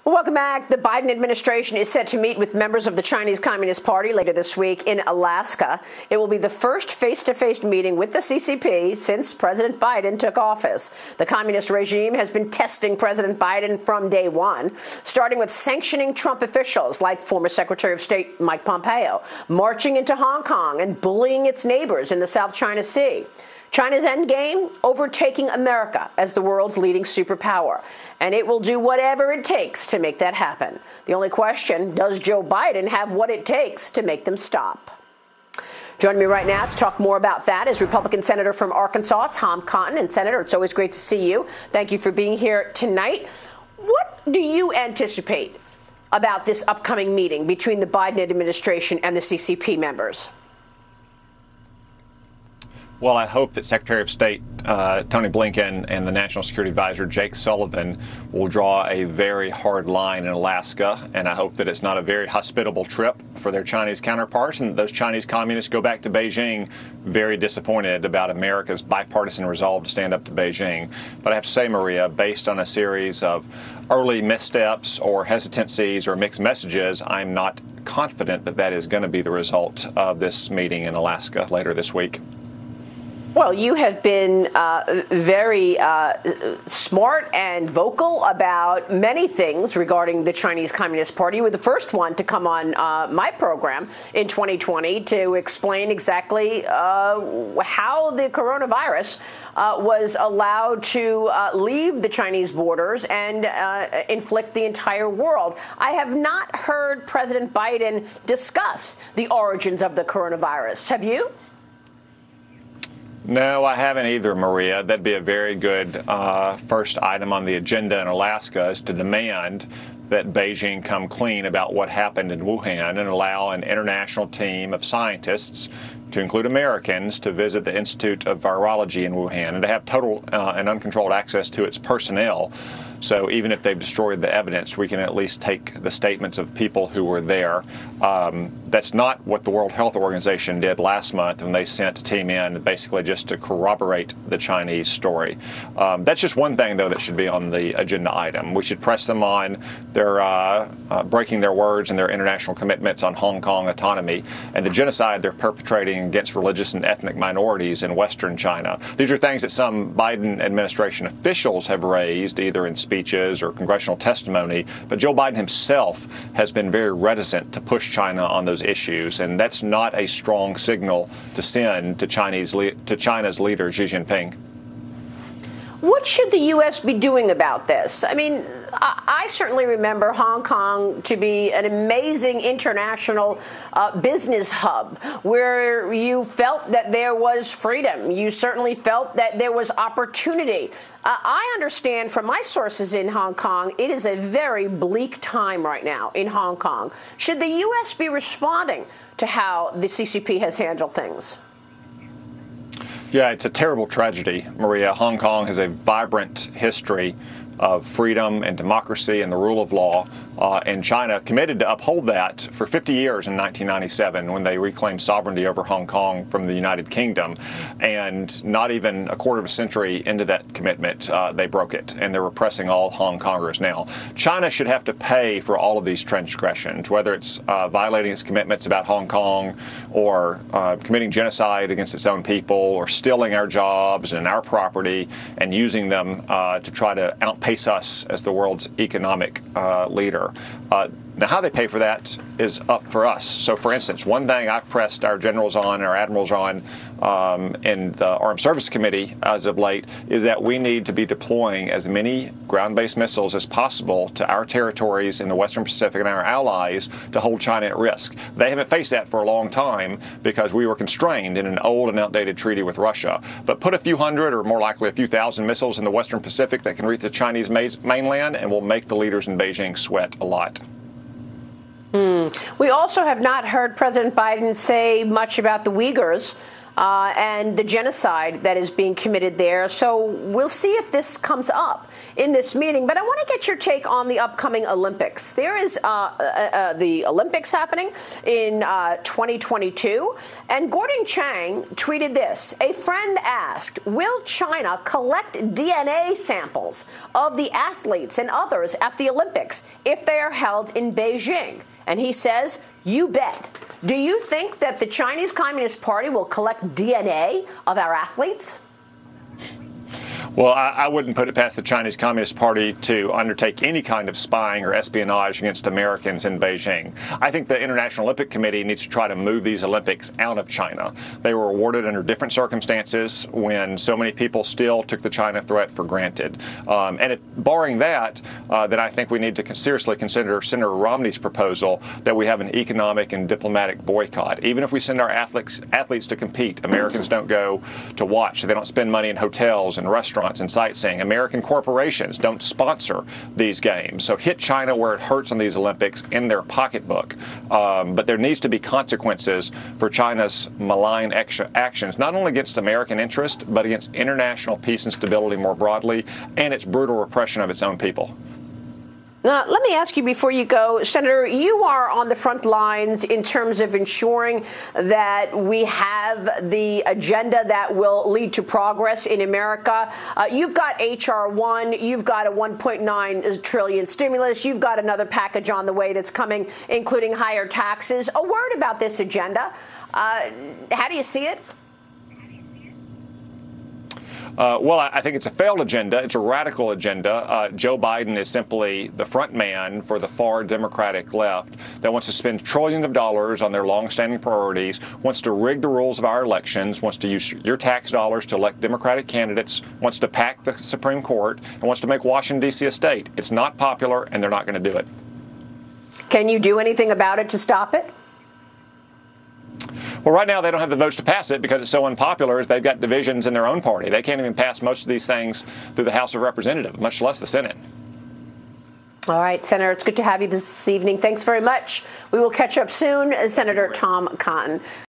Welcome back. The Biden administration is set to meet with members of the Chinese Communist Party later this week in Alaska. It will be the first face-to-face meeting with the CCP since President Biden took office. The communist regime has been testing President Biden from day one, starting with sanctioning Trump officials like former Secretary of State Mike Pompeo, marching into Hong Kong and bullying its neighbors in the South China Sea. China's endgame? Overtaking America as the world's leading superpower. And it will do whatever it takes to make that happen. The only question, does Joe Biden have what it takes to make them stop? Joining me right now to talk more about that is Republican Senator from Arkansas, Tom Cotton. And Senator, it's always great to see you. Thank you for being here tonight. What do you anticipate about this upcoming meeting between the Biden administration and the CCP members? Well, I hope that Secretary of State Tony Blinken and the National Security Advisor Jake Sullivan will draw a very hard line in Alaska, and I hope that it's not a very hospitable trip for their Chinese counterparts, and that those Chinese communists go back to Beijing very disappointed about America's bipartisan resolve to stand up to Beijing. But I have to say, Maria, based on a series of early missteps or hesitancies or mixed messages, I'm not confident that that is going to be the result of this meeting in Alaska later this week. Well, you have been very smart and vocal about many things regarding the Chinese Communist Party. You were the first one to come on my program in 2020 to explain exactly how the coronavirus was allowed to leave the Chinese borders and inflict the entire world. I have not heard President Biden discuss the origins of the coronavirus. Have you? No, I haven't either, Maria. That'd be a very good first item on the agenda in Alaska, is to demand that Beijing come clean about what happened in Wuhan and allow an international team of scientists, to include Americans, to visit the Institute of Virology in Wuhan and to have total and uncontrolled access to its personnel. So even if they've destroyed the evidence, we can at least take the statements of people who were there. That's not what the World Health Organization did last month when they sent a team in basically just to corroborate the Chinese story. That's just one thing, though, that should be on the agenda item. We should press them on their breaking their words and their international commitments on Hong Kong autonomy and the genocide they're perpetrating against religious and ethnic minorities in Western China. These are things that some Biden administration officials have raised, either in speeches or congressional testimony, but Joe Biden himself has been very reticent to push China on those issues, and that's not a strong signal to send to China's leader, Xi Jinping. What should the U.S. be doing about this? I mean, I certainly remember Hong Kong to be an amazing international business hub where you felt that there was freedom. You certainly felt that there was opportunity. I understand from my sources in Hong Kong, it is a very bleak time right now in Hong Kong. Should the U.S. be responding to how the CCP has handled things? Yeah, it's a terrible tragedy, Maria. Hong Kong has a vibrant history of freedom and democracy and the rule of law, and China committed to uphold that for 50 years in 1997 when they reclaimed sovereignty over Hong Kong from the United Kingdom. And not even a quarter of a century into that commitment, they broke it, and they're repressing all Hong Kongers now. China should have to pay for all of these transgressions, whether it's violating its commitments about Hong Kong or committing genocide against its own people or stealing our jobs and our property and using them to try to outpace us as the world's economic leader. Now, how they pay for that is up for us. So, for instance, one thing I've pressed our generals on, our admirals on in the Armed Services Committee as of late is that we need to be deploying as many ground-based missiles as possible to our territories in the Western Pacific and our allies to hold China at risk. They haven't faced that for a long time because we were constrained in an old and outdated treaty with Russia. But put a few hundred, or more likely a few thousand missiles in the Western Pacific that can reach the Chinese mainland, and will make the leaders in Beijing sweat a lot. We also have not heard President Biden say much about the Uyghurs and the genocide that is being committed there. So we'll see if this comes up in this meeting. But I want to get your take on the upcoming Olympics. There is the Olympics happening in 2022. And Gordon Chang tweeted this. A friend asked, will China collect DNA samples of the athletes and others at the Olympics if they are held in Beijing? And he says, you bet. Do you think that the Chinese Communist Party will collect DNA of our athletes? Well, I wouldn't put it past the Chinese Communist Party to undertake any kind of spying or espionage against Americans in Beijing. I think the International Olympic Committee needs to try to move these Olympics out of China. They were awarded under different circumstances when so many people still took the China threat for granted. Barring that, then I think we need to seriously consider Senator Romney's proposal that we have an economic and diplomatic boycott. Even if we send our athletes to compete, Americans don't go to watch. They don't spend money in hotels and restaurants and sightseeing. American corporations don't sponsor these games. So hit China where it hurts in these Olympics in their pocketbook. But there needs to be consequences for China's malign actions, not only against American interest, but against international peace and stability more broadly, and its brutal repression of its own people. Now, let me ask you before you go, Senator, you are on the front lines in terms of ensuring that we have the agenda that will lead to progress in America. You've got H.R. 1, you've got a $1.9 trillion stimulus, you've got another package on the way that's coming, including higher taxes. A word about this agenda. How do you see it? Well, I think it's a failed agenda. It's a radical agenda. Joe Biden is simply the front man for the far Democratic left that wants to spend trillions of dollars on their longstanding priorities, wants to rig the rules of our elections, wants to use your tax dollars to elect Democratic candidates, wants to pack the Supreme Court, and wants to make Washington, D.C. a state. It's not popular, and they're not going to do it. Can you do anything about it to stop it? Well, right now they don't have the votes to pass it because it's so unpopular. They've got divisions in their own party. They can't even pass most of these things through the House of Representatives, much less the Senate. All right, Senator, it's good to have you this evening. Thanks very much. We will catch up soon. Senator Tom Cotton.